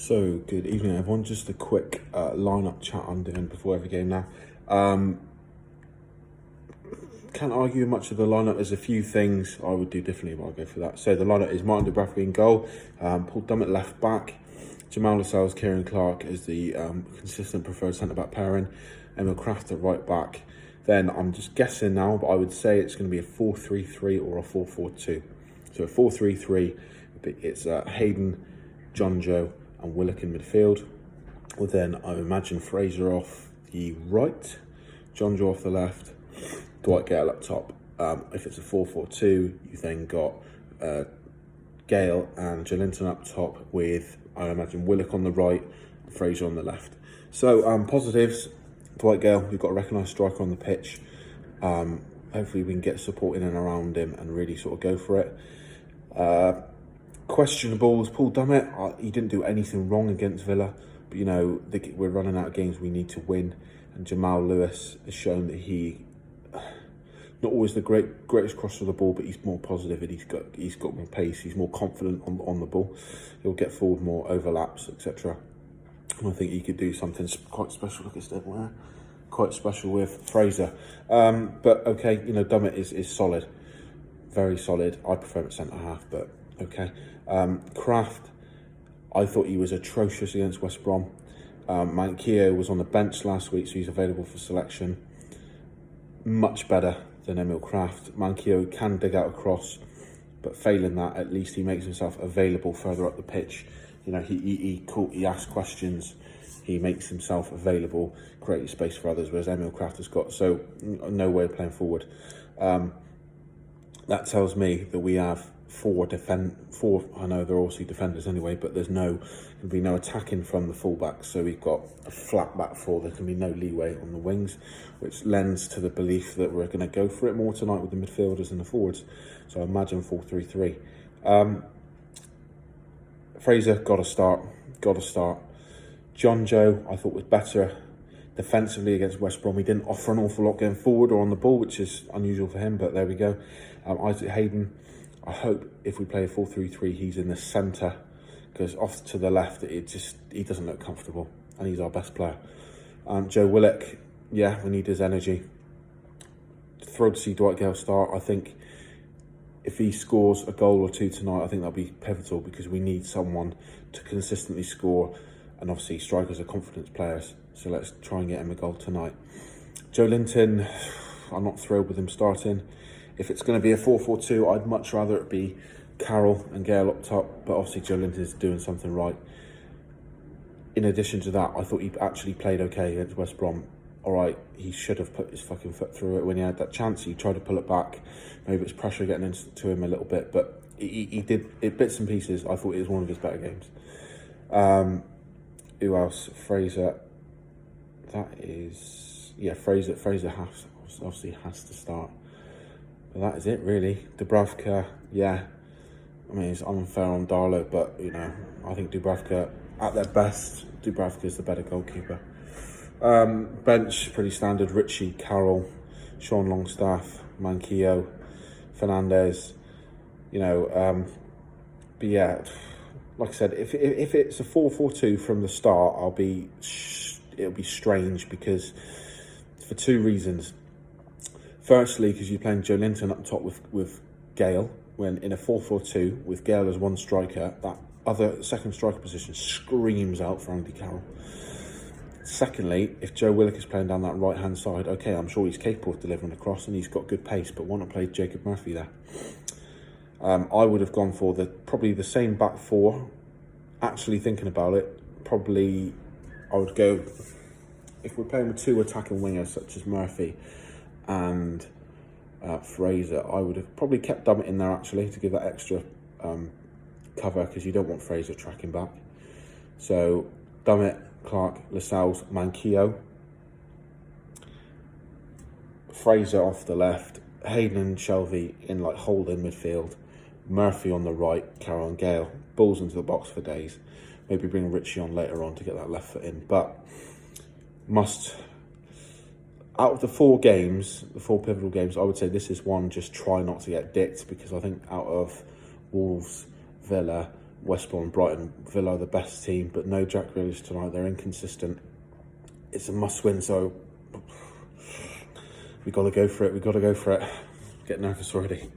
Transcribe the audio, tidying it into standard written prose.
So, good evening, everyone. Just a quick lineup chat I'm doing before every game now. Can't argue much of the lineup. There's a few things I would do differently, but I'll go for that. So, the lineup is Martin Dubravka in goal, Paul Dummett left back, Jamal Lascelles, Kieran Clark is the consistent preferred centre-back pairing, Emil Krafth at right back. Then I'm just guessing now, but I would say it's going to be a 4-3-3 or a 4-4-2. So, a 4-3-3, it's Hayden, John Joe, and Willock in midfield. Well, then I imagine Fraser off the right, John Joe off the left, Dwight Gale up top. If it's a 4-4-2, you then got Gale and Joelinton up top with, I imagine, Willock on the right, Fraser on the left. So positives, Dwight Gale, we've got a recognised striker on the pitch. Hopefully we can get support in and around him and really sort of go for it. Questionables, Paul Dummett, he didn't do anything wrong against Villa, but you know, we're running out of games we need to win, and Jamal Lewis has shown that he, not always the greatest crosser of the ball, but he's more positive and he's got more pace, he's more confident on the ball, he'll get forward more, overlaps, etc. And I think he could do something quite special, look at Stephen, quite special with Fraser. But okay, you know, Dummett is solid, very solid. I prefer him at centre-half, but okay. Krafth, I thought he was atrocious against West Brom. Manquillo was on the bench last week, so he's available for selection. Much better than Emil Krafth. Manquillo can dig out a cross, but failing that, at least he makes himself available further up the pitch. You know, he asks questions, he makes himself available, creating space for others, whereas Emil Krafth has got no way of playing forward. That tells me that we have four. I know they're obviously defenders anyway, but there'll be no attacking from the fullbacks. So we've got a flat back four. There can be no leeway on the wings, which lends to the belief that we're going to go for it more tonight with the midfielders and the forwards. So I imagine 4-3-3. Fraser got to start. John Joe I thought was better defensively against West Brom. He didn't offer an awful lot going forward or on the ball, which is unusual for him, but there we go. Isaac Hayden, I hope if we play a 4-3-3, he's in the centre, because off to the left, he doesn't look comfortable, and he's our best player. Joe Willock, yeah, we need his energy. Thrilled to see Dwight Gale start. I think if he scores a goal or two tonight, I think that'll be pivotal, because we need someone to consistently score, and obviously strikers are confidence players, so let's try and get him a goal tonight. Joelinton, I'm not thrilled with him starting. If it's going to be a 4-4-2, I'd much rather it be Carroll and Gale up top, but obviously Joelinton's doing something right. In addition to that, I thought he actually played okay against West Brom. All right, he should have put his fucking foot through it when he had that chance. He tried to pull it back. Maybe it's pressure getting into him a little bit, but he did it bits and pieces. I thought it was one of his better games. Who else? Fraser. That is, yeah, Fraser obviously has to start. But that is it, really. Dubravka, yeah. I mean, it's unfair on Darlow, but, you know, I think Dubravka, at their best, Dubravka is the better goalkeeper. Bench, pretty standard. Ritchie, Carroll, Sean Longstaff, Manquillo, Fernandez. You know, but yeah, like I said, if it's a 4-4-2 from the start, it'll be strange, because for two reasons. Firstly, because you're playing Joelinton up top with Gale, when in a 4-4-2 with Gale as one striker, that other second striker position screams out for Andy Carroll. Secondly, if Joe Willock is playing down that right-hand side, okay, I'm sure he's capable of delivering across and he's got good pace, but why not play Jacob Murphy there? I would have gone for probably the same back four. Actually thinking about it, probably I would go, if we're playing with two attacking wingers such as Murphy and Fraser, I would have probably kept Dummett in there actually to give that extra cover, because you don't want Fraser tracking back. So Dummett, Clark, Lascelles, Manquillo, Fraser off the left, Hayden and Shelvey in like holding midfield, Murphy on the right, Carroll and Gale, balls into the box for days. Maybe bring Ritchie on later on to get that left foot in, but out of the four pivotal games, I would say this is one just try not to get dicked, because I think out of Wolves, Villa, West Brom, Brighton, Villa are the best team, but no Jack Grealish tonight. They're inconsistent. It's a must-win, so we got to go for it. We got to go for it. Get nervous already.